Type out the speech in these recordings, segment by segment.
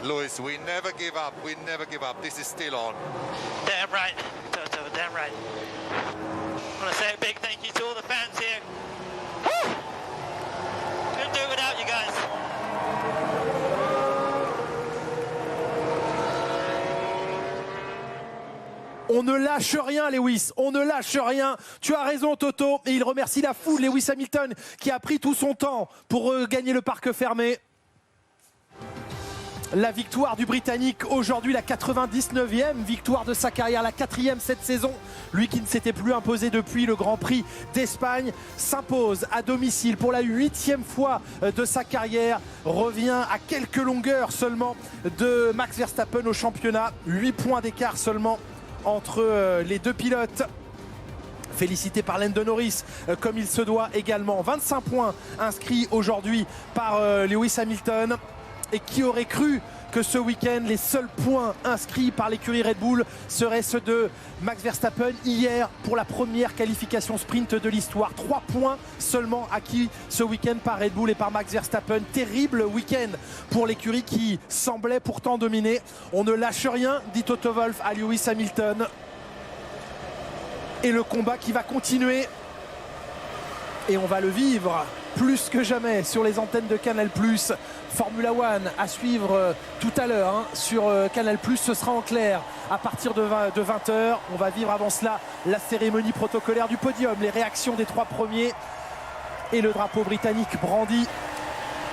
Lewis, we never give up. We never give up. This is still on. Damn right, Toto, damn right. I want to say a big thank you to all the fans here. Woo! Couldn't do it without you guys. On ne lâche rien, Lewis, on ne lâche rien. Tu as raison, Toto. Et il remercie la foule, Lewis Hamilton, qui a pris tout son temps pour gagner le parc fermé. La victoire du Britannique, aujourd'hui la 99e victoire de sa carrière, la 4e cette saison. Lui qui ne s'était plus imposé depuis le Grand Prix d'Espagne, s'impose à domicile pour la 8e fois de sa carrière. Revient à quelques longueurs seulement de Max Verstappen au championnat. 8 points d'écart seulement entre les deux pilotes. Félicité par Lando Norris, comme il se doit également. 25 points inscrits aujourd'hui par Lewis Hamilton. Et qui aurait cru que ce week-end, les seuls points inscrits par l'écurie Red Bull seraient ceux de Max Verstappen hier pour la première qualification sprint de l'histoire. 3 points seulement acquis ce week-end par Red Bull et par Max Verstappen. Terrible week-end pour l'écurie qui semblait pourtant dominer. On ne lâche rien, dit Toto Wolff à Lewis Hamilton. Et le combat qui va continuer. Et on va le vivre plus que jamais sur les antennes de Canal+. Formula One à suivre tout à l'heure sur Canal+. Ce sera en clair à partir de 20h. On va vivre avant cela la cérémonie protocolaire du podium, les réactions des 3 premiers et le drapeau britannique brandi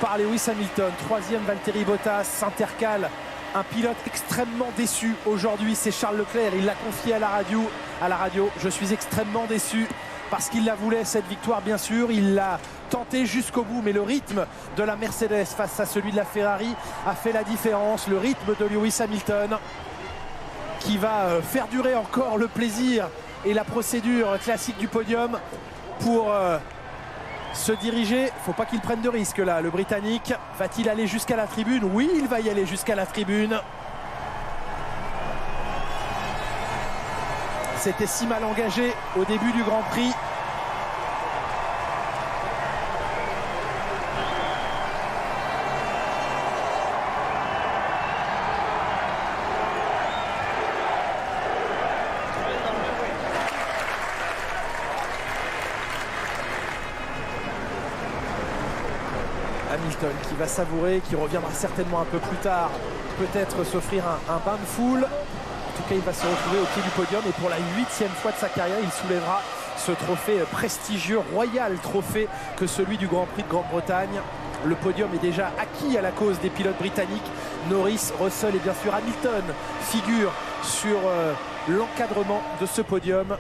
par Lewis Hamilton. 3e, Valtteri Bottas s'intercale. Un pilote extrêmement déçu aujourd'hui, c'est Charles Leclerc. Il l'a confié à la radio. Je suis extrêmement déçu parce qu'il la voulait cette victoire, bien sûr. Il l'a tenté jusqu'au bout, mais le rythme de la Mercedes face à celui de la Ferrari a fait la différence. Le rythme de Lewis Hamilton qui va faire durer encore le plaisir et la procédure classique du podium pour se diriger. Faut pas qu'il prenne de risque là, le Britannique. Va-t-il aller jusqu'à la tribune? Oui, il va y aller jusqu'à la tribune. C'était si mal engagé au début du Grand Prix. Hamilton qui va savourer, qui reviendra certainement un peu plus tard, peut-être s'offrir un bain de foule. En tout cas, il va se retrouver au pied du podium et pour la 8e fois de sa carrière, il soulèvera ce trophée prestigieux, royal trophée que celui du Grand Prix de Grande-Bretagne. Le podium est déjà acquis à la cause des pilotes britanniques. Norris, Russell et bien sûr Hamilton figurent sur l'encadrement de ce podium.